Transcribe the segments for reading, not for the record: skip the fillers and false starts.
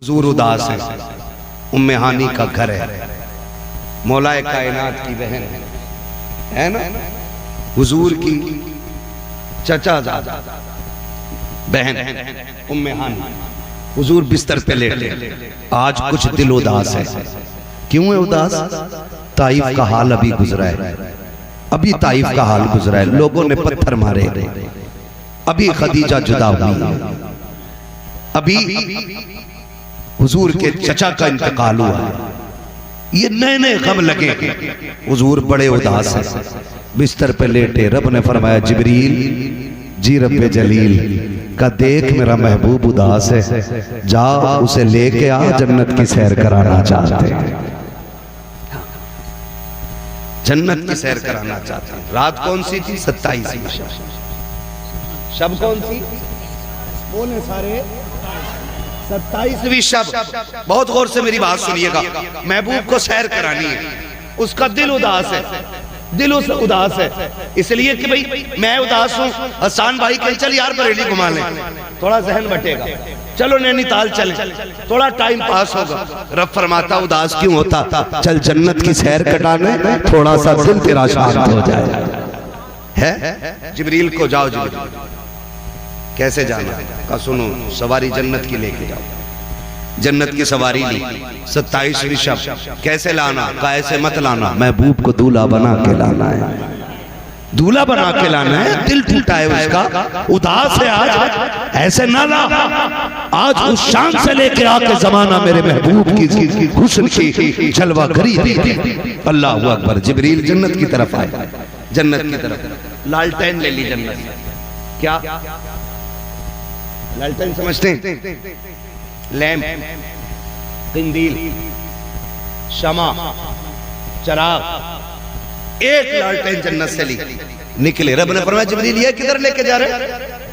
हुजूर उदास है, उम्मे हानी का घर है, मौलाए कायनात की बहन है ना, हुजूर की चचा बहन उम्मे हानी। हुजूर बिस्तर पे लेटे, आज कुछ दिल उदास है। क्यों है उदास? ताइफ का हाल अभी गुजरा है, अभी ताइफ का हाल गुजरा है, लोगों ने पत्थर मारे, अभी खदीजा जुदा हुई, अभी हुजूर के चचा का इंतकाल हुआ, ये नए नए गम लगे। हुजूर बड़े उदास हैं, बिस्तर पे लेटे। रब ने फरमाया जिब्रील जी रब्बे जलील का देख मेरा महबूब उदास है, जा उसे लेके आ, जन्नत की सैर कराना चाहते हैं, जन्नत की सैर कराना चाहते हैं। रात कौन सी थी? 27वीं शब कौन सी? बोले सारे 27वीं शब। बहुत गौर से मेरी बात सुनिएगा, महबूब को सैर करानी है, उसका दिल उदास है, दिल उस उदास है इसलिए कि भाई मैं उदास हूँ। हसन भाई कल चल यार बरेली घुमा लें, थोड़ा जहन बटेगा, चलो नैनीताल चल, थोड़ा टाइम पास होगा। रब फरमाता उदास क्यों होता? चल जन्नत की सैर कटाने, थोड़ा सा दिल तेरा शांत हो जाए। है जिब्रील को जाओ, जिब्रील कैसे जाना? का सुनो, सवारी जन्नत की लेके जाओ। जन्नत की सवारी ली, 27वीं शब। कैसे लाना? का ऐसे मत लाना, महबूब को दूल्हा बना के लाना है, दूल्हा बना के लाना है। दिल टूटा है उसका, उदास है आज, ऐसे ना ला। आज उस शान से लेके आके जमाना मेरे महबूब की हुस्न की जलवा करी। अल्लाह अकबर। जिब्रील जन्नत की तरफ आए, जन्नत की तरफ। लालटेन ले ली जन्नत। क्या लालटेन समझते हैं? लैंप, किंदील, शमा, चराग। एक लालटेन जन्नत से ली, निकले। रब ने फरमाया जिब्रील ये किधर लेके जा रहे?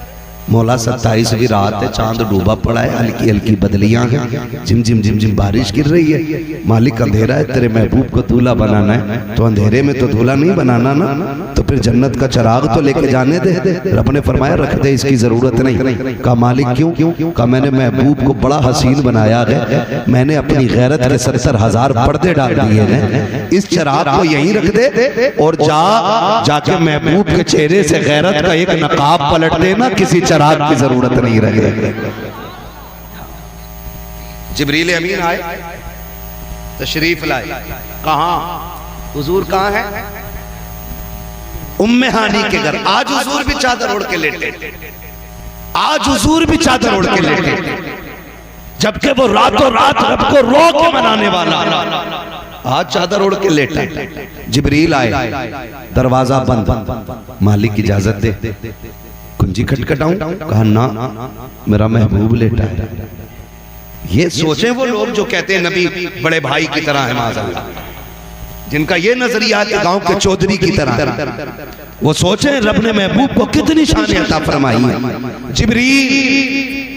मौला 27वीं रात है, चांद डूबा पड़ा है, हल्की हल्की बदलियां हैं, झिम झिम झिम झिम बारिश गिर रही है। मालिक अंधेरा है, तेरे महबूब को दूल्हा बनाना है, तो अंधेरे में तो दूल्हा नहीं बनाना ना, तो फिर जन्नत का चिराग तो लेके जाने दे। रब ने फरमाया रख दे, इसकी जरूरत नहीं। कहा मालिक क्यों? कहा मैंने महबूब को बड़ा हसीन बनाया है, मैंने अपनी गैरत के 70,000 पर्दे डाल दिए हैं, इस चिराग को यहीं रख दे और जाके महबूब के चेहरे से गैरत का एक नकाब पलट देना, किसी चिराग की जरूरत नहीं रहे। जिब्रील अमीन आए, तशरीफ लाए। कहां? हुजूर कहां है? उम्मे हानी के घर। आज हुजूर भी चादर ओढ़ के लेटे, आज हुजूर भी चादर ओढ़ के लेटे, जबकि वो रातों रात रब को रो के मनाने वाला आज चादर ओढ़ के लेटा। जिब्रील आए, दरवाजा बंद। मालिक इजाजत दे, कुंजी खटखटाऊं? कहा ना, मेरा महबूब लेटा है। ये सोचें वो लोग जो कहते हैं नबी बड़े भाई की तरह है, माज़अल्लाह, जिनका ये नजरिया है गांव के चौधरी की तरह, वो सोचें रब ने महबूब को कितनी शान अता फरमाई है। जिब्रील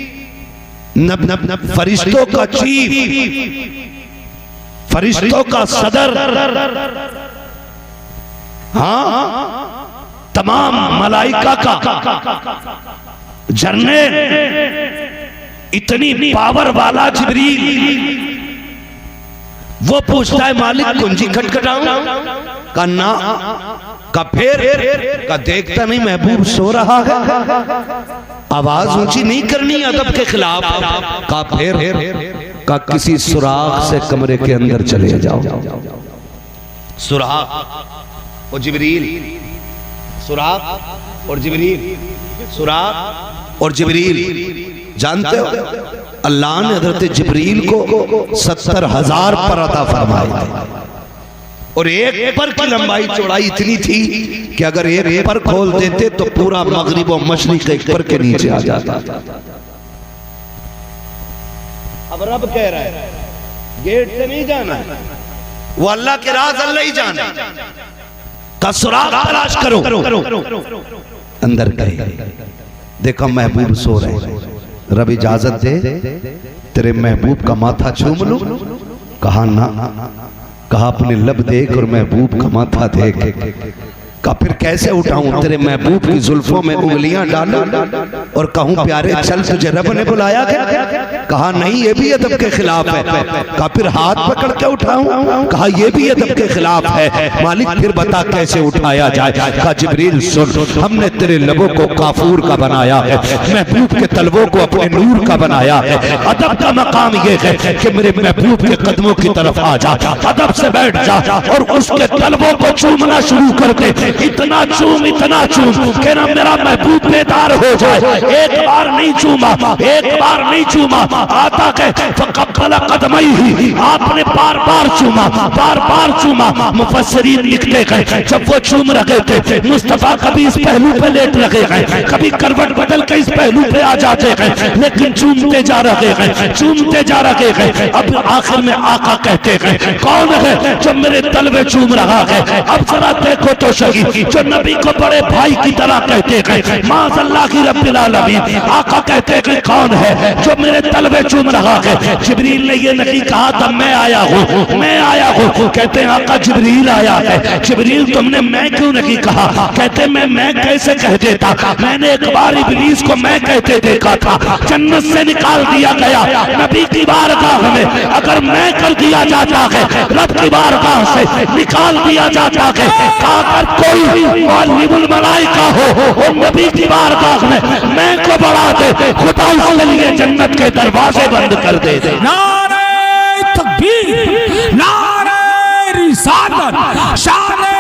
फरिश्तों का चीफ, फरिश्तों का सदर, हाँ, तमाम मलाइका का जर्नल, इतनी पावर वाला जिब्रील, वो पूछता है मालिक कुंजी खटखटाऊं? का ना, का फिर का देखता नहीं महबूब सो रहा है, आवाज ऊंची नहीं करनी अदब के खिलाफ। का फिर का किसी सुराख से कमरे के अंदर चले जाओ। सुराख और जिब्रील, सुराख और जिब्रील, सुराख और जिब्रील। जानते हो अल्लाह ने हजरत जिब्रील को 70,000 पर अता फरमाए थे, और एक पर की लंबाई चौड़ाई इतनी थी कि अगर एक पर खोल देते तो पूरा मगरिब और मशरिक एक पर के नीचे आ जाता। अब रब कह रहा है गेट से नहीं जाना है, वो अल्लाह के राज अल्लाह ही जाने का सुराग तलाश करो। अंदर गए, देखा महबूब सो रहे। रब इजाजत दे, तेरे महबूब का माथा चूम लूं? कहा ना। कहा अपने लब देख और महबूब का माथा देख। का फिर कैसे उठाऊं तेरे महबूब की जुल्फों में उंगलियां डालूं और कहूं प्यारे चल तुझे रब ने बुलाया गया? कहा नहीं, ये भी अदब के खिलाफ है। कहा फिर हाथ पकड़ के उठाऊं? कहा ये भी अदब के खिलाफ है। मालिक फिर बता कैसे उठाया जाए? कहा जिब्रील सुन, हमने तेरे लबों को काफूर का बनाया है, महबूब के तलवों को अपने नूर का बनाया है। अदब का मकाम ये है कि मेरे महबूब के कदमों की तरफ आ जा, अदब से बैठ जा और उसके तलवों को चूमना शुरू कर दे। इतना चूम कि ना मेरा महबूब बेदार हो जाए। एक बार नहीं चूमा, एक बार नहीं चूमा, आता के फकब्बल कदमैहि, आपने बार बार चूमा। मुफस्सिरीन लिखते गए जब वो चूम रहे थे मुस्तफा कभी इस पहलू पे लेट रखे गए, कभी करवट बदल के इस पहलू पे आ जाते गए, लेकिन चूमते जा रहे गए। अब आखिर में आका कहते गए कौन है जो मेरे तलवे चूम रहा है? अब जरा देखो तो सही, जो नबी को बड़े भाई की तरह कहते गए, माज़अल्लाह की रब्बिल आलमीन, आका कहते गए कौन है जो मेरे तलवे चूम रहा है? जिब्रील ने ये नहीं कहा था मैं आया हूँ, कहते हैं आका जिब्रील आया है। जिब्रील तुमने मैं क्यों नहीं कहा? कहते मैं कैसे कह देता? मैंने एक बार इब्लीस को मैं कहते देखा था, जन्नत से निकाल दिया गया। नबी की बारगाह में अगर मैं कर दिया जाता है, रब की बारगाह से निकाल दिया जाता है। अगर कोई मुअल्लिमुल मलाइका हो और नबी की बारगाह में मैं को बढ़ा दे, खुदा उसके लिए जन्नत के दरवाजे बंद कर दे। नारे तकबीर, नारे रिसालत, शाने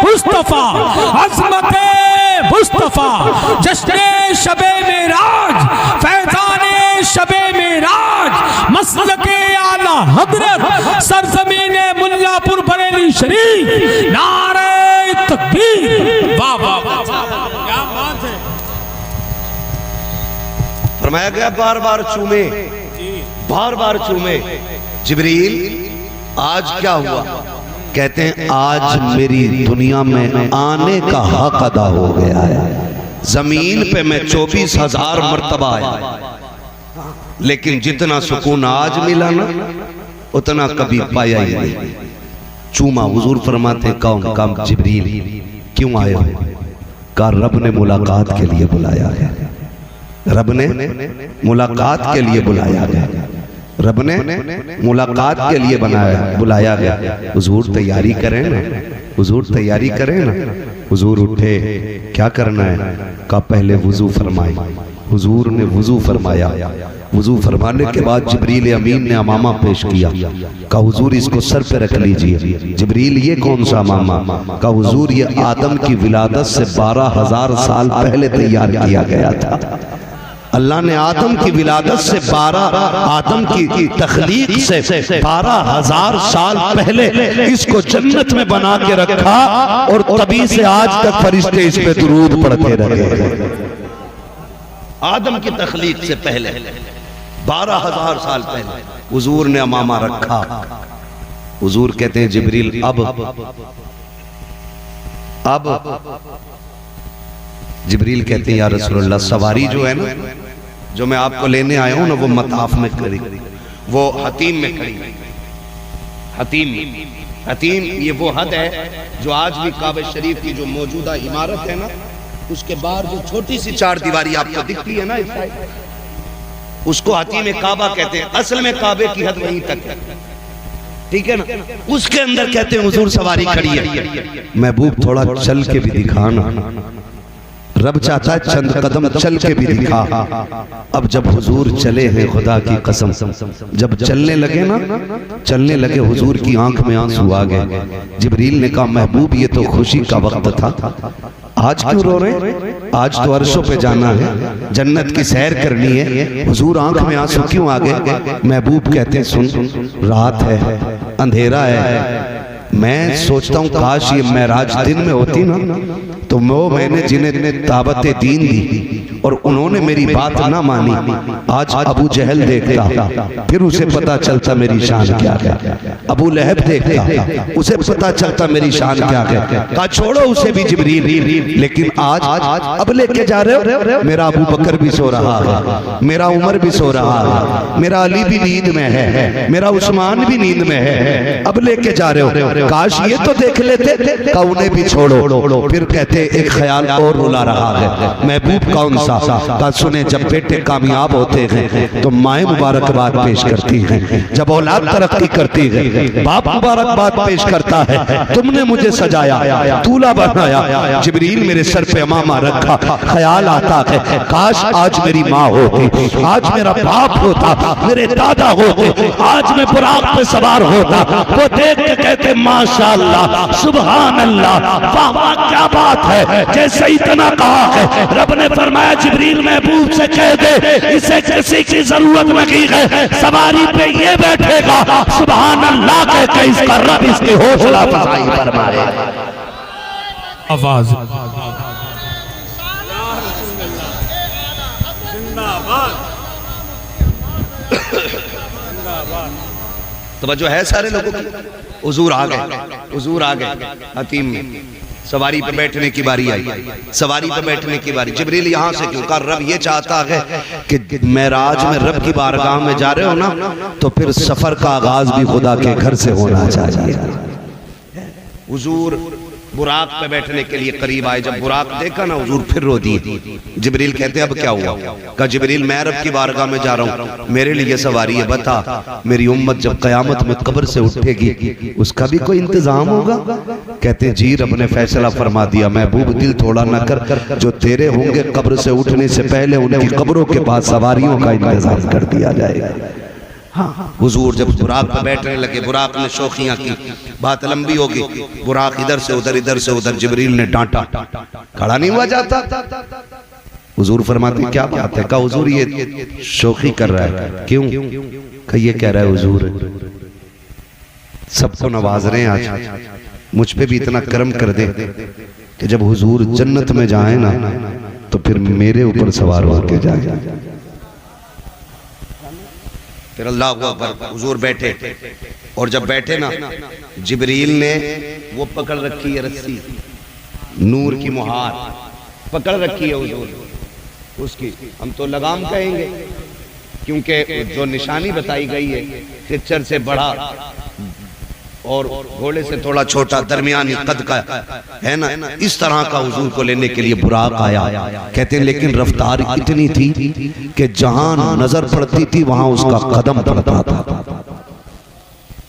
मुस्तफा, अज़मते मुस्तफा, जश्ने शबे मेराज, फैज़ाने शबे मेराज, मसलके आला हज़रत, सरज़मीने मुल्लापुर बरेली शरीफ। नारे तकबीर, वाह वाह वाह, क्या बात है। फरमाया गया बार बार चूमे। जिब्रील आज क्या हुआ? कहते हैं आज मेरी दुनिया में आने का हक अदा हो गया है। जमीन पे मैं 24,000 मर्तबा आया, लेकिन जितना सुकून आज मिला ना उतना कभी पाया ही नहीं। चूमा। हुजूर फरमाते कौन काम? जिब्रील। क्यों आए हो? कहा रब ने मुलाकात के लिए बुलाया है, रब ने मुलाकात के लिए बुलाया गया, रब ने मुलाकात के लिए बुलाया गया। हुजूर तैयारी करें ना, हुजूर तैयारी करें ना। हुजूर उठे, क्या करना है? कहा पहले वुजू फरमाए। हुजूर ने वुजू फरमाया। वुजू फरमाने के बाद जिब्रील अमीन ने अमामा पेश किया। कहा हुजूर इसको सर पे रख लीजिए। जिब्रील ये कौन सा अमामा? कहा हुजूर ये आदम की विलादत से 12,000 साल पहले तैयार किया गया था। अल्लाह ने आदम की विलादत से आदम की तख्लीक से 12,000 साल पहले इसको जन्नत में बना के रखा और तभी से आज तक फरिश्ते इस पे दुरूद पढ़ते रहे। आदम की तख्लीक से पहले 12,000 साल पहले हुजूर ने अमामा रखा। हुजूर कहते हैं जिब्रील अब जिब्रील कहते हैं या रसूलल्लाह सवारी जो है ना, जो मैं आपको लेने आया हूं ना, वो मताफ में खड़ी, वो हतीम में खड़ी। हतीम ये वो हद है जो आज भी काबा शरीफ की जो मौजूदा इमारत है ना, उसके बाहर जो छोटी सी 4 दीवारी आपको दिखती है ना, उसको हतीम काबा कहते हैं। असल में काबे की हद वहीं तक है, ठीक है ना। उसके अंदर कहते हैं हुजूर सवारी खड़ी है। महबूब थोड़ा चल के भी दिखाना, रब चाहता है चंद कदम चल के भी दिखा। अब जब हुजूर चले हैं खुदा की कसम, जब चलने लगे ना, चलने लगे हुजूर की आंख में आंसू आ गए। जिब्रील ने कहा महबूब ये तो खुशी का वक्त था, आज क्यों रो रहे? आज तो अर्शों पे जाना है, जन्नत की सैर करनी है, हुजूर आंख में आंसू क्यों आ गए? महबूब कहते हैं सुन, रात है, अंधेरा है, मैं सोचता हूँ काश ये मेराज दिन में होती ना, तो मैंने जिन्हें दावत दीन दी और उन्होंने मेरी बात ना मानी, आज अबू जहल देखता फिर उसे पता चलता मेरी शान क्या है। अबू लहब देखता उसे पता चलता मेरी शान क्या है। कहा छोड़ो उसे भी जिब्रील, लेकिन आज अब लेके जा रहे हो। मेरा अबू बकर भी सो रहा है, मेरा उमर भी सो रहा है, मेरा अली भी नींद में है, मेरा उस्मान भी नींद में है, अब लेके जा रहे हो। काश ये तो देख लेते, का उन्हें भी छोड़ो। फिर कहते एक ख्याल और रुला रहा है, महबूब कौन सा? का सुने जब बेटे कामयाब होते हैं तो माएँ मुबारकबाद पेश करती हैं, जब औलाद तरक्की करती है बाप मुबारकबाद पेश करता है, तुमने मुझे सजाया, दूल्हा बनाया, जिब्रील मेरे सर पे अमामा रखा, ख्याल आता है काश आज मेरी माँ होती, आज मेरा बाप होता, मेरे दादा होते, आज मैं बुराक पे सवार होता। वो देख के कहते माशाअल्लाह, सुभान अल्लाह, वाह वाह क्या बात है। जैसे इतना कहा है रब ने फरमाया जिब्रील महबूब से कह दे इसे किसी की जरूरत नहीं है, सवारी पे ये बैठेगा, सुभान अल्लाह कह के इसका रब इसकी हौसला अफजाई फरमाए। आवाज तवज्जो है सारे लोगों की। हुजूर आ गए, हुजूर आ गए हतीम में, सवारी पे बैठने की बारी आई, सवारी पे बैठने की बारी। जिब्रील यहाँ से क्यों? कहा रब ये चाहता है कि मेराज में रब की बारगाह में जा रहे हो ना, तो फिर सफर का आगाज भी खुदा के घर से होना चाहिए। हुजूर बुराक पे बैठने के लिए करीब आए, जब बुराक देखा ना हुजूर फिर रो दिए। जिब्रील कहते अब क्या हुआ? कहा जिब्रील मैं रब की बारगाह में जा रहा हूँ, मेरे लिए सवारी है, बता मेरी उम्मत जब कयामत में कब्र से उठेगी उसका भी कोई इंतजाम होगा? कहते जी रब ने फैसला फरमा दिया, महबूब दिल थोड़ा न कर, जो तेरे होंगे कब्र से उठने से पहले उनकी कब्रों के पास सवारियों का इंतजाम कर दिया जाएगा। हुजूर जब बुराक पे बैठने लगे, बुराक ने शौखियां की, बात लंबी होगी, बुराक इधर से उधर, इधर से उधर, जिब्रील ने डांटा, खड़ा नहीं हुआ जाता। हुजूर फरमाते क्या बात है? कहा हुजूर ये शौखी कर रहा है। क्यों? कहा ये कह रहा है हुजूर सबको नवाज रहे हैं आज, मुझ पे भी इतना करम कर दे कि जब हुजूर जन्नत में जाए ना तो फिर मेरे ऊपर सवार होकर जाए। फिर अल्लाह अकबर, हुजूर बैठे, और जब बैठे ना जिब्रील ने वो पकड़ रखी है रस्सी, नूर की मुहार पकड़ रखी है हुजूर उसकी, हम तो लगाम कहेंगे क्योंकि जो निशानी बताई गई है खच्चर से बड़ा और घोड़े से थोड़ा छोटा दरमियानी कद का है ना, इस तरह का हुजूर को लेने के लिए बुराक आया। कहते हैं लेकिन रफ्तार इतनी थी कि जहां नजर पड़ती थी वहां उसका कदम पड़ता था,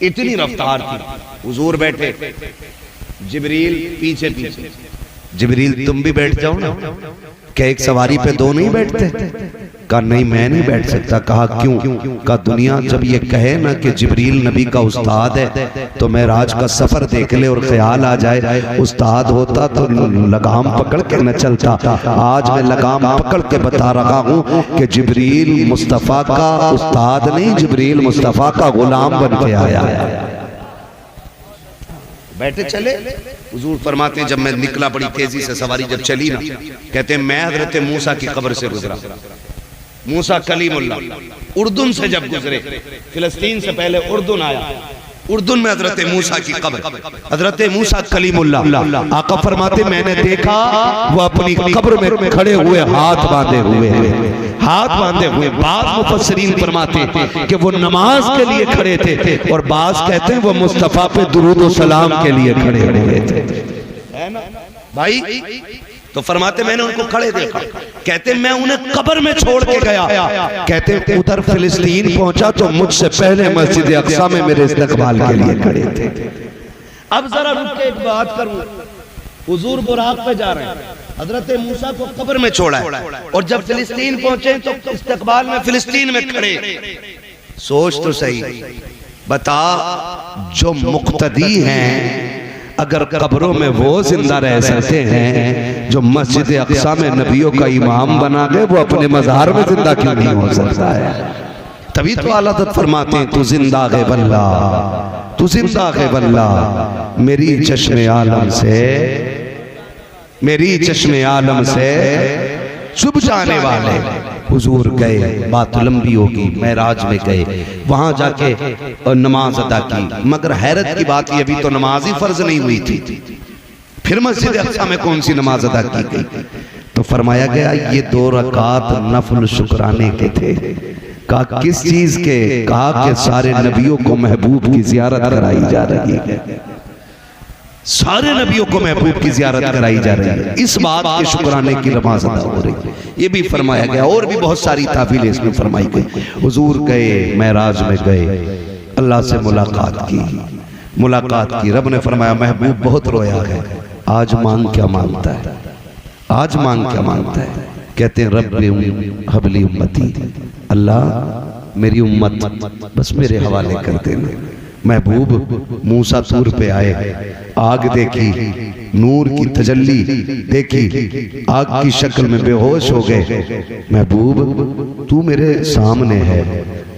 इतनी रफ्तार थी। हुजूर बैठे, जिब्रील पीछे पीछे। जिब्रील तुम भी बैठ जाओ ना। क्या एक सवारी पे दो नहीं बैठते? कहा नहीं मैं नहीं बैठ सकता। कहा क्यों? कहा दुनिया जब ये कहे ना कि जिब्रील नबी का उस्ताद है तो मेराज का सफर देख ले और ख्याल आ जाए उस्ताद होता तो लगाम पकड़ के न चलता। आज मैं लगाम पकड़ के बता रहा हूँ कि जिब्रील मुस्तफ़ा का उस्ताद नहीं, जिब्रील मुस्तफ़ा का गुलाम बन के आया है। बैठे चले। हुजूर फरमाते हैं जब मैं निकला बड़ी तेजी से सवारी जब चली ना, कहते हैं मैं हजरत मूसा की कब्र से गुजरा। मूसा कलीमुल्लाह उर्दुन से जब गुजरे, फिलिस्तीन से पहले उर्दुन आया, उर्दुन में हजरत मूसा की कब्र, हजरत मूसा कलीमुल्लाह। आका फरमाते मैंने देखा वो अपनी कब्र में खड़े हुए हाथ बांधे हुए, हाथ बांधे हुए। बाज़ मुफस्सिरीन फरमाते कि वो नमाज के लिए खड़े थे और बाज़ कहते हैं वो मुस्तफ़ा पे दुरूद व सलाम के लिए खड़े हुए थे, है ना भाई। तो फरमाते मैंने उनको खड़े देखा। कहते मैं उन्हें कब्र में छोड़ के गया। कहते उधर फिलिस्तीन पहुंचा तो मुझसे पहले मस्जिद अक्सा में मेरे इस्तकबाल के लिए खड़े थे। अब जरा रुक के एक बात करूं, हुजूर बुराक पे जा रहे हैं, हजरत मूसा को कब्र में छोड़ा है और जब फिलिस्तीन पहुंचे तो इस्तकबाल में फिलिस्तीन में खड़े। सोच तो सही, बता जो मुक्तदी हैं अगर कब्रों में वो जिंदा रह सकते हैं जो मस्जिद अक्सा में नबियों का इमाम बना गए, वो अपने मज़ार में जिंदा क्यों नहीं हो सकता है? तभी तो आला हज़रत फरमाते हैं तू जिंदा है वल्ला, तू जिंदा है वल्ला। मेरी चश्मे आलम से, मेरी चश्मे आलम से चुभ जाने वाले। हुजूर गए, बात लंबी होगी, मेराज में गए, वहां जाके नमाज अदा की। मगर हैरत की बात ये, अभी तो नमाज ही फर्ज नहीं हुई थी, फिर मस्जिद अक्सा में कौन सी नमाज अदा की गई? तो फरमाया गया ये 2 रकात नफल शुक्राने के थे। कहा किस चीज के? कहा कि सारे नबियों को महबूब की जियारत कराई जा रही है। सारे नबियों को महबूब की जियारत कराई जा रही है। इस बात के शुक्राने की नमाज अदा हो रही है। ये भी फरमाया गया और भी बहुत सारी ताबीलें इसमें फरमाई गई। हुजूर गए, महराज में गए, अल्लाह से मुलाकात की। रब ने फरमाया महबूब बहुत रोया है, आज मांग क्या मांगता है, आज मांग क्या मांगता है। कहते हैं रब हबली उम्मती, अल्लाह मेरी उम्मत बस मेरे हवाले कर देना। महबूब मूसा तूर पे आए, आग देखी, नूर की तजल्ली देखी, आग की शक्ल में बेहोश हो गए। महबूब तू मेरे सामने है,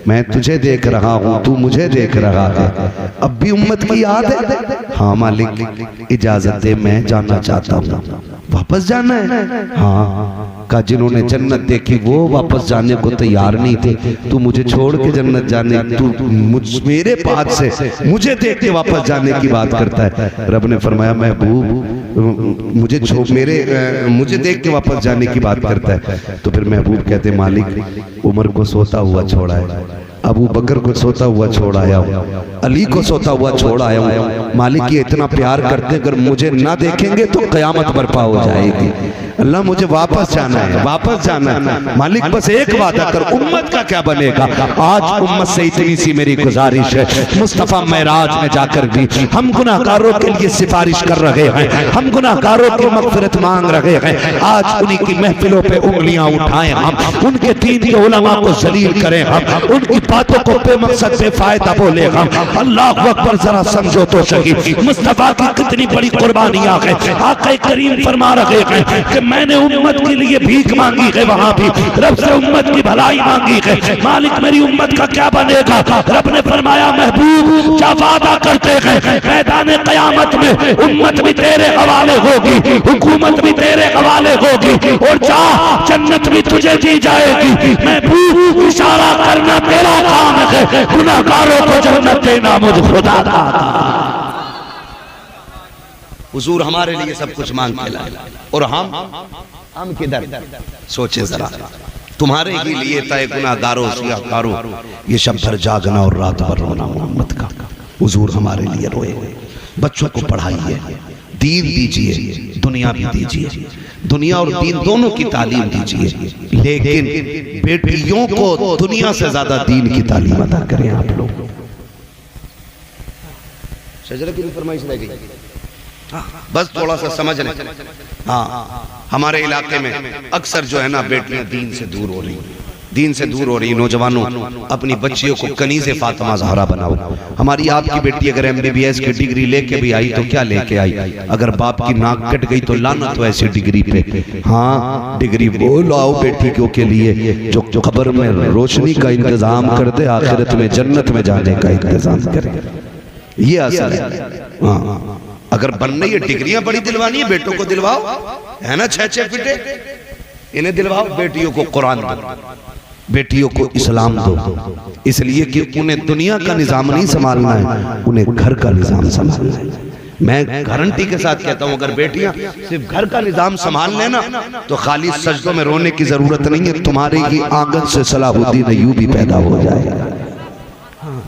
मैं तुझे देख रहा हूँ, तू मुझे देख रहा है, अब भी उम्मत की याद है। हाँ मालिक इजाजत दे, मैं जाना चाहता हूँ। वापस जाना है? हाँ। का जिन्होंने जन्नत देखी वो वापस जाने को तैयार नहीं थे, तू मुझे छोड़ के जन्नत जाने, तू मेरे पास से मुझे देख के वापस जाने की बात करता है। रब ने फरमाया महबूब मुझे देख के वापस जाने की बात करता है। तो फिर महबूब कहते मालिक उमर को सोता हुआ छोड़ा है, अबू बकर को सोता हुआ छोड़ आया हूँ, अली को सोता हुआ छोड़ आया हूँ। मालिक ये इतना प्यार करते, अगर मुझे ना देखेंगे तो कयामत बर्पा हो जाएगी। अल्लाह मुझे वापस जाना है, वापस जाना है। मालिक बस एक वादा कर, उम्मत का क्या बनेगा। आज उम्मत से इतनी सी मेरी गुजारिश है, मुस्तफा मेराज में जाकर भी हम गुनाहगारों के लिए सिफारिश कर रहे हैं, हम गुनाहगारों की मग़फ़िरत मांग रहे हैं। आज उन्हीं की महफिलों पे उंगलियां उठाएं, हम उनके दीन के उलमा को जलील करें, हम उनकी बातों को बेमकसद बेफायदा बोले हम। अल्लाह अकबर, जरा समझो तो सही मुस्तफा की कितनी बड़ी कुर्बानियां हैं। आका करीम फरमा रहे हैं कि मैंने उम्मत के लिए भीख मांगी है, वहां भी रब से उम्मत की भलाई मांगी है। मालिक मेरी उम्मत का क्या बनेगा। रब ने फरमाया महबूब क्या वादा करते हैं, मैदान क़यामत में उम्मत भी तेरे हवाले होगी, हुकूमत भी तेरे हवाले होगी, और जा जन्नत भी तुझे दी जाएगी। महबूब इशारा करना तेरा काम है, गुनाहगारों को जन्नत देना मुझ खुदा का। हुजूर हमारे लिए सब कुछ मांग के लाए, और हम किधर। सोचे जरा, तुम्हारे ही लिए तय गुनाहगारों सियाकारों ये शब भर जागना और रात भर रोना मोहम्मद का। हुजूर हमारे लिए रोए। बच्चों को पढ़ाइए, दीन दीजिए, दुनिया भी दीजिए, दुनिया और दीन दोनों की तालीम दीजिए, लेकिन बेटियों को दुनिया से ज्यादा दीन की तालीम अदा करें आप लोग। शजरा की फरमाइश रह गई, बस थोड़ा सा समझ लें। हाँ, हमारे इलाके में अक्सर जो है ना बेटियां दीन से दूर हो रही, दीन से दूर हो रही। नौजवानों अपनी बच्चियों को कनीज़े फातिमा ज़हरा बनाओ। हमारी आपकी बेटी अगर MBBS की डिग्री लेके भी आई तो क्या लेके आई, अगर बाप की नाक कट गई तो लानत तो ऐसी डिग्री पे। हाँ, डिग्री वो लाओ बेटियों के लिए जो कब्र में रोशनी का इंतजाम कर दे, आखिरत में जन्नत में जाने का इंतजाम करे। ये असल है। हाँ, अगर बनने ये डिग्रियां बड़ी दिलवानी है, बेटों को दिलवाओ, है ना, 6-6 फीटे इन्हें दिलवाओ। बेटियों को कुरान दो, बेटियों को इस्लाम दो, इसलिए कि उन्हें दुनिया का निजाम नहीं संभालना है, उन्हें घर का निजाम संभालना है। मैं गारंटी के साथ कहता हूं, अगर बेटियां सिर्फ घर का निजाम संभाल लेना तो खाली सजदों में रोने की जरूरत नहीं है। तुम्हारे ही आंगन से सलाहुद्दीन अय्यूबी पैदा हो जाएगा,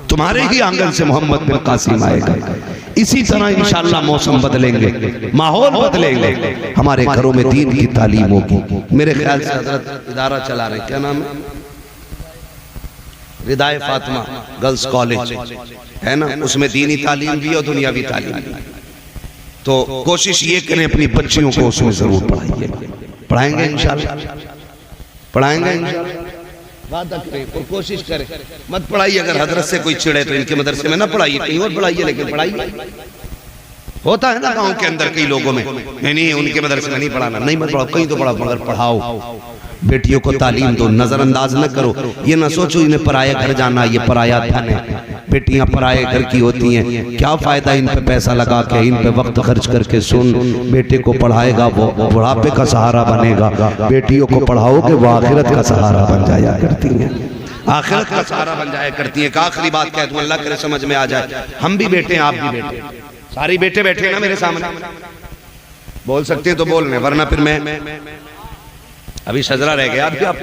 तुम्हारे ही आंगन से मोहम्मद बिन कासिम आएगा। इसी तरह इंशाअल्लाह मौसम बदलेंगे, माहौल बदलेंगे, हमारे घरों में दीन की तालीम होगी। मेरे ख्याल से हजरत इदारा चला रहे, क्या नाम है, रिदाए फातिमा गर्ल्स कॉलेज है ना, उसमें दीनी तालीम भी और दुनियावी तालीम भी। तो कोशिश ये करें अपनी बच्चियों को उसमें जरूर पढ़ाइए। पढ़ाएंगे इंशाअल्लाह, पढ़ाएंगे इंशाअल्लाह, वादा करें और कोशिश करें। मत पढ़ाइए, अगर हजरत से कोई चिड़े तो इनके मदरसे में ना पढ़ाइए, कहीं और पढ़ाइए, लेकिन पढ़ाइए। होता है ना गांव के अंदर कई लोगों में, नहीं उनके मदरसे में नहीं पढ़ाना, नहीं मत पढ़ाओ, कहीं तो पढ़ाओ, मगर पढ़ाओ। बेटियों को तालीम दो, नजरअंदाज न करो। ये ना सोचो इन्हें पराया घर जाना, ये पराया धन है। बेटियां पराये घर की होती हैं, क्या फायदा इन पे पैसा लगा के, इन पे वक्त खर्च करके। सुन, बेटे को पढ़ाएगा वो बुढ़ापे का सहारा बनेगा, बेटियों को पढ़ाओगे वो आखिरत का सहारा बन जाया करती हैं, आखिरत का सहारा बन जाया करती है। आखिरी बात कह दूं, अल्लाह करे समझ में आ जाए, हम भी बेटे हैं, आप भी बेटे, सारी बेटे बैठे ना मेरे सामने, बोल सकते हैं तो बोल रहे, वरना फिर मैं अभी शजरा रह गया, अभी आप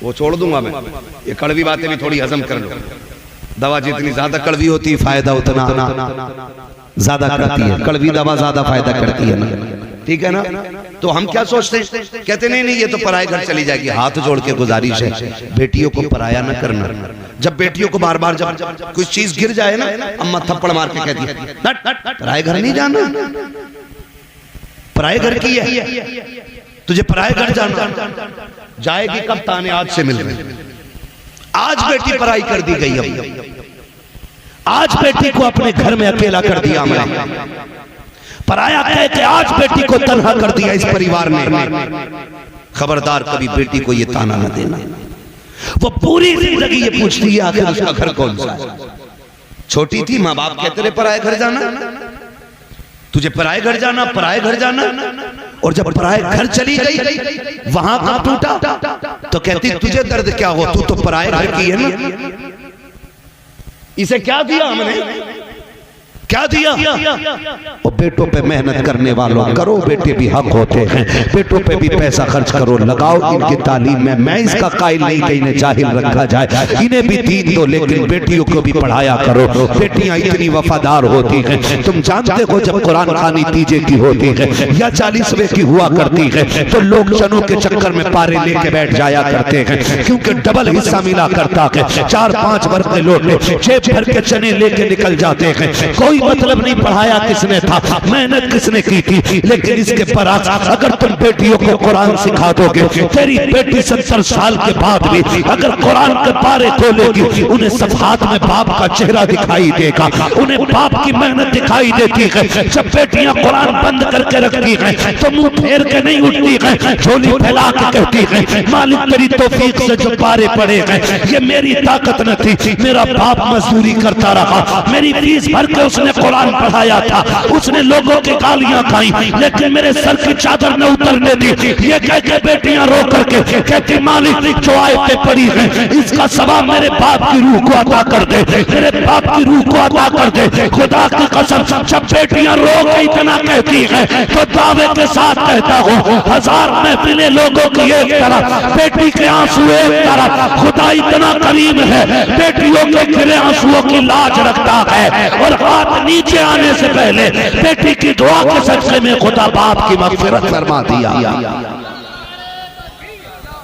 वो छोड़ दूंगा मैं, ये कड़वी बातें भी थोड़ी हजम कर लो। दवा जितनी ज्यादा कड़वी होती है फायदा उतना ज्यादा करती है, कड़वी दवा ज्यादा फायदा करती है ना, ठीक है ना। तो हम क्या सोचते हैं, कहते नहीं नहीं ये तो पराये घर चली जाएगी। हाथ जोड़ के गुजारिश है, बेटियों को पराया न करना। जब बेटियों को बार बार जब कुछ चीज गिर जाए ना, अम्मा थप्पड़ मार के कहती है पराये घर नहीं जाना, पराये घर की है, तुझे पराये घर जाना। जाएगी कब, ताने आज से मिल रहे। आज बेटी पराई कर दी गई, अब आज बेटी को अपने घर में अकेला कर दिया हमने, पराया कह के आज बेटी को तन्हा कर दिया इस परिवार ने। खबरदार कभी बेटी को ये ताना न देना। वो पूरी जिंदगी ये पूछती है आखिर उसका घर कौन सा है। छोटी थी माँ बाप कहते रहे पराये घर जाना, तुझे पराये घर जाना, पराये घर जाना। और जब पराये घर चली गई वहां का टूटा तो कहती तुझे दर्द क्या हो, तू तो पराये घर की है ना। इसे क्या दिया हमने, क्या दिया। और बेटों पे मेहनत करने वालों करो, बेटे भी हक होते हैं, बेटों पे भी पैसा खर्च करो, लगाओ इनकी तालीम में। मैं इसका कायल नहीं कि इन्हें जाहिल रखा जाए, इन्हें भी दीन दो, लेकिन बेटियों को भी पढ़ाया करो। बेटियां इतनी वफादार होती हैं, तुम जानते हो जब कुरान खानी तीजे की होती है या 40वें की हुआ करती है तो लोग चनों के चक्कर में पारे लेके बैठ जाया करते हैं, क्योंकि डबल हिस्सा मिला करता है। 4-5 वर्ष के लोग जेब भर के चने लेके निकल जाते हैं। कोई मतलब नहीं पढ़ाया किसने था, मेहनत किसने की थी, लेकिन इसके बरअक्स अगर तुम बेटियों को कुरान सिखा दोगे, तेरी बेटी 70 साल के बाद भी अगर कुरान के पारे खोलेगी, उन्हें सफ़हात में बाप का चेहरा दिखाई देगा, उन्हें बाप की मेहनत दिखाई देती है। जब बेटियां कुरान बंद करके रखती हैं तो मुंह फेर के नहीं उठती है, झोली फैला के कहती है मालिक तेरी तौफीक से जो पारे पड़े हैं, ये मेरी ताकत न थी, मेरा बाप मजदूरी करता रहा, मेरी फीस भर के उसने कुरान पढ़ाया था, उसने लोगों की गालियां खाई, लेकिन मेरे सर की चादर न उतरने दी। ये कह के बेटियां रो करके कहती मालिक जो आयतें पड़ी हैं इसका सवाब मेरे बाप की रूह को अता कर दे, मेरे बाप की रूह को अता कर दे। खुदा की कसम जब बेटियां रो के इतना कहती हैं तो दावे के साथ कहता हूँ 1000 महफिलें लोगों की एक तरफ, बेटी के आंसू एक तरफ। खुदा इतना करीम है, बेटियों के गिरे आंसुओं की लाज रखता है, और हाथ नीचे आने से पहले बेटी की दुआ के सदक़े में खुदा बाप की मग़फ़िरत फरमा दिया।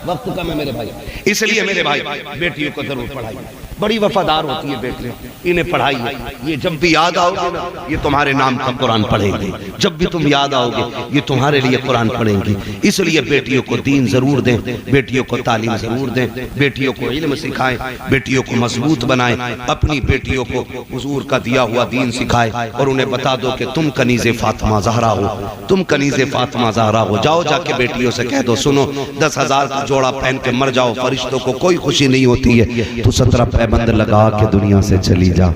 वक्त कम है मेरे भाई, इसलिए मेरे भाई बेटियों को जरूर पढ़ाइए। बड़ी वफादार होती है बेटियां, इन्हें पढ़ाइए। ये जब भी याद आओगे ना, ये तुम्हारे नाम का कुरान पढ़ेंगे। जब भी तुम याद आओगे ये तुम्हारे लिए कुरान पढ़ेंगी। इसलिए बेटियों को दीन जरूर दें, बेटियों को तालीम जरूर दें, बेटियों को इल्म सिखाएं, बेटियों को मजबूत बनाएं, अपनी बेटियों को हुजूर का दिया हुआ दीन सिखाएं, और उन्हें बता दो कि तुम कनीज़े फातिमा ज़हरा हो, तुम कनीज़े फातिमा ज़हरा हो। जाओ जाके बेटियों से कह दो सुनो 10,000 का जोड़ा पहन के मर जाओ, फरिश्तों को कोई खुशी नहीं होती है, तो 17 पैबंद लगा के दुनिया से चली जा,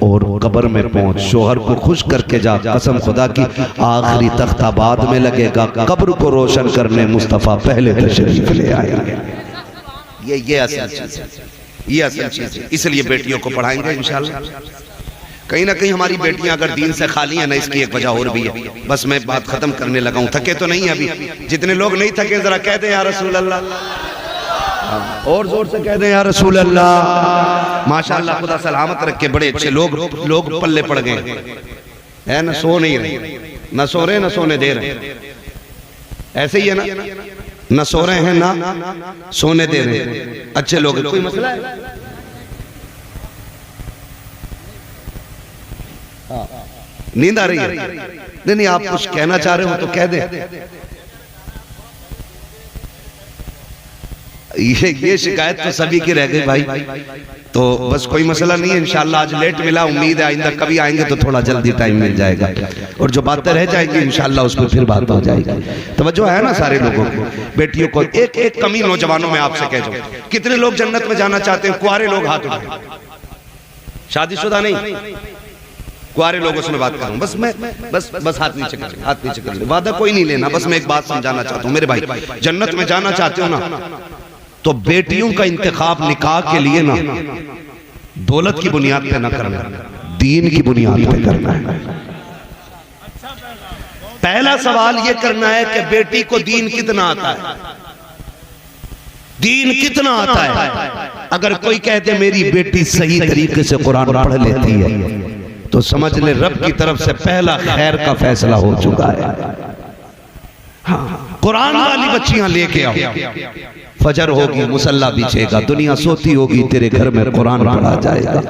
और कब्र में पहुंच शोहर को खुश करके जा। कसम खुदा की आखिरी तख्ता बाद में लगेगा, कब्र को रोशन करने मुस्तफा पहले तशरीफ ले आएंगे। ये असल चीज है, ये असल चीज है। इसलिए बेटियों को पढ़ाएंगे इंशाल्लाह। कहीं ना कहीं हमारी बेटियां अगर दीन से खाली है ना, इसकी एक वजह और भी है। बस मैं बात खत्म करने लगा हूं, थके तो नहीं अभी। जितने लोग नहीं थके जरा कह दें या रसूल अल्लाह, और जोर से कह दें या रसूल अल्लाह। माशाअल्लाह खुदा सलामत रखे, बड़े अच्छे लोग पल्ले पड़ गए है ना, सो नहीं रहे, न सो रहे न सोने दे रहे, ऐसे ही है ना, न सो रहे हैं ना सोने दे रहे। अच्छे लोग, कोई मसला है? नींद आ रही है? नहीं, आप कुछ कहना चाह रहे हो तो कह दे। ये शिकायत तो सभी की रह गई भाई, तो बस कोई मसला नहीं है। इंशाल्लाह आज लेट मिला, उम्मीद है आइंदा कभी आएंगे तो थोड़ा जल्दी टाइम मिल जाएगा, और जो बातें रह जाएंगी इंशाल्लाह उस पर फिर बात हो जाएगी। तवज्जो है ना सारे लोगों को? बेटियों को एक कमी नौजवानों में आपसे कह दूं, कितने लोग जन्नत में जाना चाहते हैं? कुआरे लोग हाथ उठाएं, शादीशुदा नहीं, कुआरे लोगों से मैं बात करूं। बस मैं बस हाथ नीचे कर ले, हाथ नीचे कर ले, वादा कोई नहीं लेना। बस मैं एक बात समझाना चाहता हूं मेरे भाई, जन्नत में जाना चाहते हो ना, तो बेटियों का इंतखाब निकाह के लिए ना दौलत की बुनियाद पे ना करना, दीन की बुनियाद पे करना है। पहला सवाल ये करना है कि बेटी को दीन कितना आता है। दीन कितना आता है। अगर कोई कहते मेरी बेटी सही तरीके से कुरान पढ़ लेती है तो समझ ले रब की तरफ से पहला खैर का फैसला हो चुका है। हाँ, कुरान वाली बच्चियां लेके आओ, फजर होगी मुसल्ला बिछेगा, दुनिया सोती होगी, तेरे घर में कुरान पढ़ा जाएगा।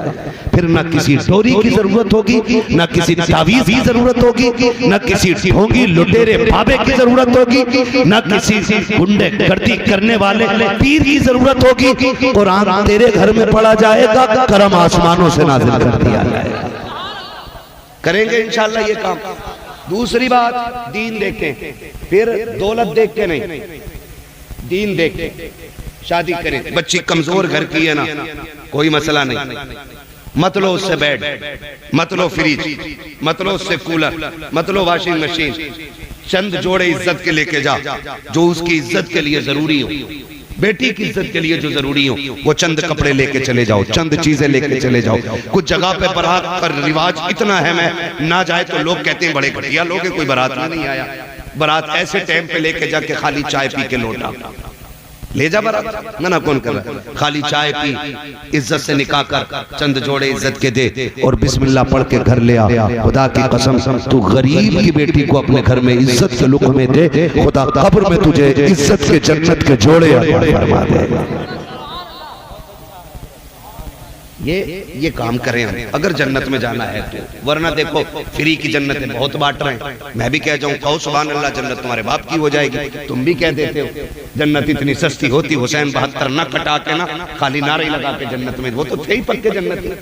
फिर ना किसी डोरी की जरूरत होगी, ना किसी तावीज की जरूरत होगी, ना किसी ढोंगी लुटेरे बाबे की जरूरत होगी, ना किसी गुंडे गर्दी करने वाले पीर की जरूरत होगी। कुरान तेरे घर में पढ़ा जाएगा, करम आसमानों से नाज़िल कर दिया जाएगा। करेंगे इंशाल्लाह ये काम। दूसरी बात, दीन देखें, फिर दौलत देख के नहीं, दीन देख के शादी करें। बच्ची कमजोर घर की है ना, कोई मसला नहीं, मत लो उससे बेड, मत लो फ्रिज, मत लो उससे कूलर, मत लो वॉशिंग मशीन। चंद जोड़े इज्जत के लेके जा, जो उसकी इज्जत के लिए जरूरी हो, बेटी की इज्जत के लिए जो जरूरी हो, वो चंद कपड़े लेके चले जाओ, चंद चीजें लेके चले जाओ। कुछ जगह पे बारात का रिवाज इतना है, मैं ना जाए तो लोग कहते हैं बड़े घटिया लोग हैं, कोई बारात में नहीं आया। बारात ऐसे टाइम पे लेके जाके खाली चाय पी के लौटा, ले जा बारात, ना कौन कर रहा है, खाली चाय पी, इज्जत से निकाह कर, चंद जोड़े इज्जत के दे और बिस्मिल्लाह पढ़ के घर ले आ। खुदा की कसम, तू गरीब की बेटी को अपने घर में इज्जत के लुक़मे दे, खुदा कब्र में तुझे इज्जत के जन्नत के जोड़े फरमा देगा। ये काम करें हम, अगर जन्नत में जाना है तो, वरना देखो फ्री की जन्नतें बहुत बांट रहे हैं। मैं भी कह जाऊं कहो सुभान अल्लाह, जन्नत तुम्हारे बाप की हो जाएगी, तुम भी कह देते हो जन्नत इतनी सस्ती होती। हुसैन 72 ना कटा के ना खाली नारे लगा के जन्नत में, वो तो थे ही पक्के जन्नत में,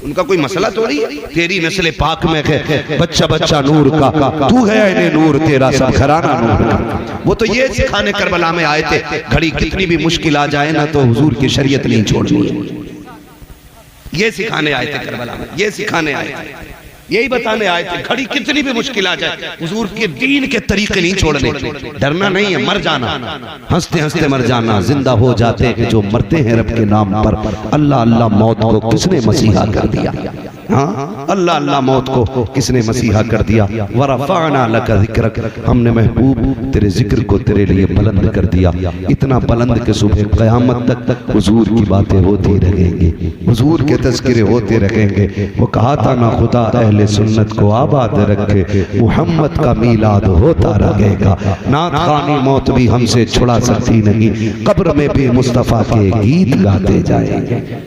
उनका कोई मसला थोड़ी है। तेरी नस्ल पाक में है बच्चा बच्चा नूर का, तू है इन्हें नूर, तेरा सब घराना नूर का। वो तो ये सिखाने करबला में आए थे, घड़ी कितनी भी मुश्किल आ जाए ना तो हुजूर की शरीयत नहीं छोड़नी है। ये सिखाने आए थे करबला में, ये सिखाने आए थे, यही बताने आए थे घड़ी कितनी भी मुश्किल आ जाए हुजूर के दीन के तरीके नहीं छोड़ने। डरना नहीं है, मर जाना, हंसते हंसते मर जाना। जिंदा हो जाते हैं जो मरते हैं रब के नाम पर। अल्लाह अल्लाह मौत को किसने मसीहा कर दिया? हाँ, अल्लाह अल्लाह मौत को किसने मसीहा कर दिया? वरफ़अना लका ज़िक्रक, हमने महबूब तेरे जिक्र को तेरे लिए बुलंद कर दिया। इतना बुलंद के सुबह क़यामत तक हुजूर की बातें होती रहेंगी, हुजूर के तज़किरे होते रहेंगे। वो कहा था ना, खुदा अहले सुन्नत को आबाद रखे, मुहम्मद का मीलाद होता रहेगा। नात खानी मौत भी हमसे छुड़ा सकती नहीं, कब्र में भी मुस्तफ़ा के गीत गाते जाएंगे।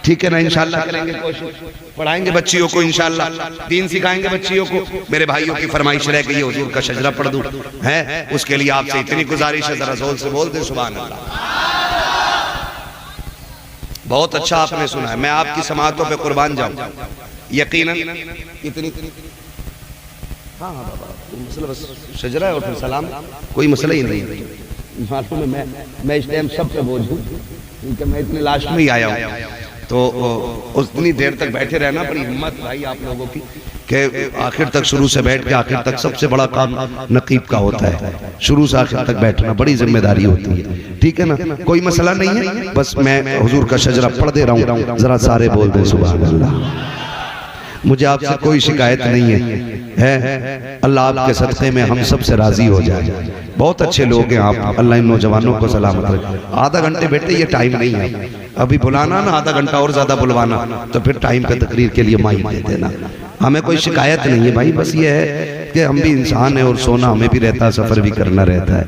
ठीक है ना, इंशाल्लाह करेंगे कोशिश, पढ़ाएंगे बच्चियों को, इंशाल्लाह दीन सिखाएंगे बच्चियों को। मेरे भाइयों की फरमाइश रह गई है हुजूर का शजरा पढ़ दूं, है उसके लिए आपसे इतनी गुजारिश है, जरा जोर से बोल दे सुभान अल्लाह। बहुत अच्छा आपने सुना है, मैं आपकी समातों पे कुर्बान जाऊं यकीनन। इतनी हाँ बाबा, मसला बस शजरा है और फिर सलाम, कोई मसला ही नहीं है। मालूम है मैं इस टाइम सब पे बोझ हूँ, क्योंकि मैं इतने लास्ट में ही आया हूँ, तो उतनी देर तक बैठे रहना बड़ी हिम्मत भाई आप लोगों की, कि आखिर तक शुरू से बैठ के आखिर तक। सबसे बड़ा काम नकीब का होता है, शुरू से आखिर तक बैठना बड़ी जिम्मेदारी होती है। ठीक है ना, कोई मसला नहीं है, बस मैं हुजूर का शजरा पढ़ दे रहा हूँ, जरा सारे बोल दें सुभान अल्लाह। मुझे आपसे कोई शिकायत नहीं है, अल्लाह आपके सदक़े में हम सब से राजी हो जाए। बहुत अच्छे लोग हैं आप, अल्लाह इन नौजवानों को सलामत रखे। आधा घंटे बैठे ये टाइम नहीं है, अभी बुलाना ना आधा घंटा और ज्यादा बुलवाना, तो फिर टाइम पे तकरीर के लिए माइक दे देना। हमें कोई शिकायत नहीं है भाई, बस ये है कि हम भी इंसान हैं और सोना हमें भी रहता है, सफर भी करना रहता है।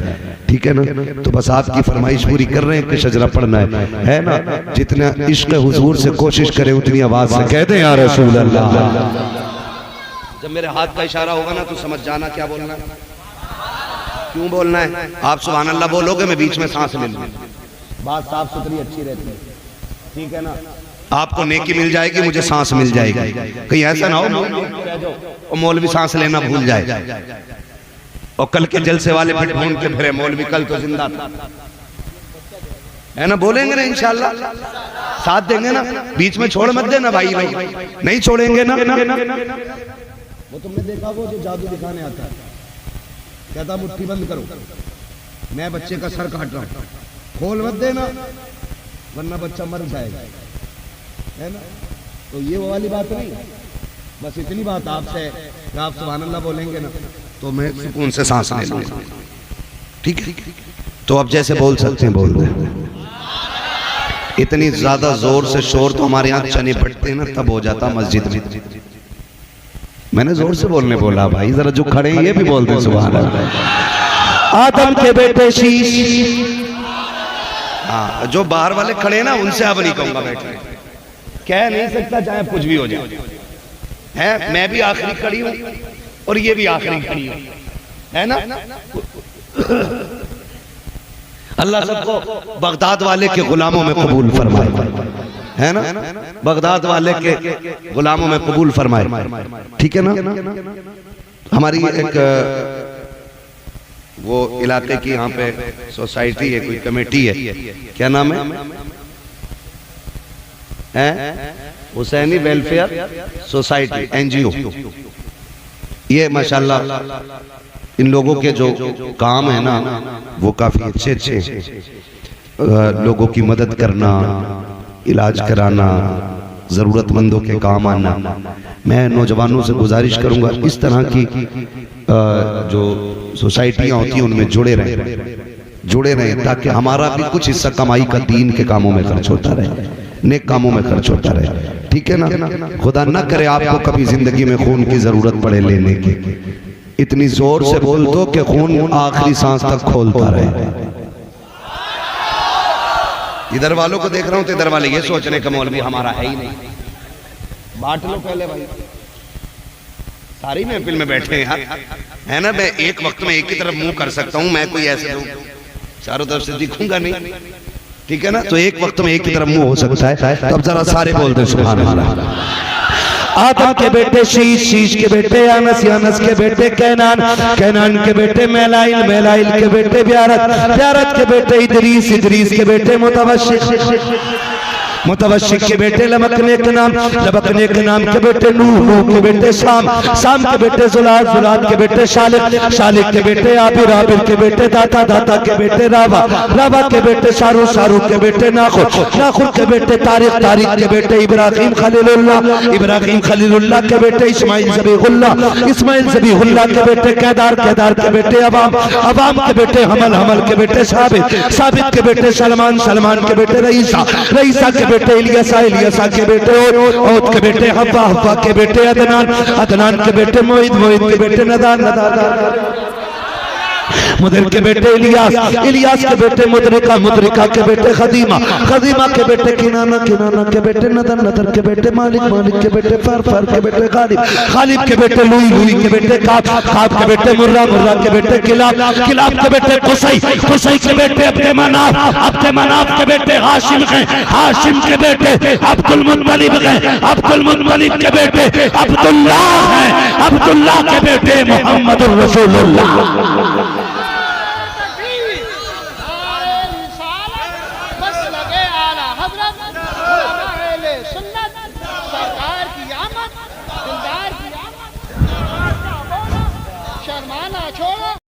ठीक है ना, तो बस आपकी फरमाइश पूरी कर रहे हैं कि शजरा पढ़ना है ना। जितना इश्क़ हुजूर से कोशिश करें उतनी आवाज से कह दें या रसूल अल्लाह। जब मेरे हाथ का इशारा होगा ना तो समझ जाना क्या बोलना है, क्यों बोलना है। आप सुभान अल्लाह बोलोगे, मैं बीच में सांस ले लूंगा, बात साफ सुथरी अच्छी रहती है। ठीक है ना, आपको नेकी मिल जाएगी, मुझे सांस मिल जाएगी। कहीं ऐसा ना हो मौलवी सांस लेना भूल जाए और कल के जलसे वाले फिर ढूंढ के फिरे मौलवी कल तो जिंदा था, है ना। बोलेंगे ना इंशाल्लाह, साथ देंगे ना, बीच में छोड़ मत देना भाई, नहीं छोड़ेंगे ना। वो तुमने देखा वो जो जादू दिखाने आता है, कहता मुट्ठी बंद करो, मैं बच्चे का सर काट रहा हूँ, खोल मत देना वरना बच्चा मर जाएगा, है ना। तो ये वो वाली बात नहीं, बस इतनी बात आपसे, आप सुभान अल्लाह बोलेंगे ना तो मैं सुकून से सांस ले लूंगा। ठीक है, तो अब जैसे बोल सकते हैं बोल दें। इतनी ज्यादा जोर से शोर तो हमारे यहाँ चने बटते हैं ना तब हो जाता मस्जिद में। मैंने जोर से बोलने बोला भाई, जरा जो खड़े हैं ये भी बोलते हैं सुभान अल्लाह। आदम के बेटे शीश। हाँ, जो बाहर वाले खड़े हैं ना उनसे अब नहीं कहूंगा बैठे, कह नहीं सकता चाहे कुछ भी हो जाए। है मैं भी आखिरी खड़ी हूं और ये भी आखिरी खड़ी हूं, है ना। अल्लाह सबको बगदाद वाले के गुलामों में कबूल फरमाए, है ना, बगदाद वाले के गुलामों में कबूल फरमाए, ठीक है ना। हमारी एक वो इलाके की यहाँ पे सोसाइटी है, कोई कमेटी है, क्या नाम है? Husaini welfare society, NGO। ये माशाल्लाह इन लोगों के जो काम है ना वो काफी अच्छे लोगों की मदद करना, इलाज कराना, जरूरतमंदों के काम आना। मैं नौजवानों से गुजारिश करूंगा इस तरह की जो सोसाइटियां होती हैं उनमें जुड़े रहें ताकि हमारा भी कुछ हिस्सा कमाई का दीन के कामों में खर्च होता रहे, नेक कामों में खर्च होता रहे, ठीक है ना। खुदा न करे आपको कभी जिंदगी में खून की जरूरत पड़े लेने की, इतनी जोर से बोल दो कि खून आखिरी सांस तक खोलता रहे। इधर वालों को देख रहा हूं तो इधर वाले ये सोच रहे कि मौलवी हमारा है ही नहीं, बांट लो पहले भाई। सारी महफिल में बैठे हैं यार, है ना। मैं एक वक्त में एक ही तरफ मुंह कर सकता हूं, मैं कोई ऐसे चारों तरफ से दिखूंगा नहीं, ठीक है ना। तो एक वक्त में एक ही तरफ मुंह हो सकता है, तब जरा सारे बोल दे सुभान अल्लाह। आदम के बेटे शीश, शीश के बेटे अनस, अनस के बेटे कैनान, कैनान के बेटे मैलाइल, मैलाइल के बेटे ब्यारत, ब्यारत के बेटे इदरीस, इदरीस के बेटे मुतवश्शिक, मुतवश्शिक के बेटे लबकने के नाम, लबकने के नाम के बेटे नूह, नूह के बेटे शाम, शाम के बेटे जुलाद, जुलाद के बेटे शालिक, शालिक के बेटे आबिर, आबिर के बेटे दाता, दाता के बेटे रावा, रावा के बेटे शारू, शारू के बेटे नाखुर, नाखुर के बेटे तारिक, तारिक के बेटे इब्राहिम खलीलुल्लाह, इब्राहिम खलीलुल्लाह के बेटे इस्माइल ज़बीहुल्लाह, इस्माइल ज़बीहुल्लाह के बेटे केदार, केदार के बेटे अवाम, अवाम के बेटे हमल, हमल के बेटे साबित, साबित के बेटे सलमान, सलमान के बेटे रईसा, रईसा के बेटे इलियासा, इलियासा के बेटे औद के बेटे हब्बा, हब्बा के बेटे अदनान, अदनान के बेटे मोइद, मोइद के बेटे नदान, नदान मुदर के बेटे इलियास, इलियास के बेटे मुदरिका, मुदरिका के बेटे खदीमा, खदीमा के बेटे किनाना, किनाना के बेटे नदर, नदर के बेटे मालिक, मालिक के बेटे फर, फर के बेटे गालिब, गालिब के बेटे लुई, लुई के बेटे काब, काब के बेटे मुर्रा, मुर्रा के बेटे किलाब, किलाब के बेटे कुसै, कुसै के बेटे अब्दे मनाफ, अब्दे मनाफ के बेटे हाशिम हैं, हाशिम के बेटे अब्दुल मुत्तलिब हैं, अब्दुल मुत्तलिब के बेटे अब्दुल्लाह हैं, अब्दुल्लाह के बेटे मोहम्मदुर रसूलुल्लाह। सरकार की आमद, दिलदार की आमद, शर्माना छोड़ो।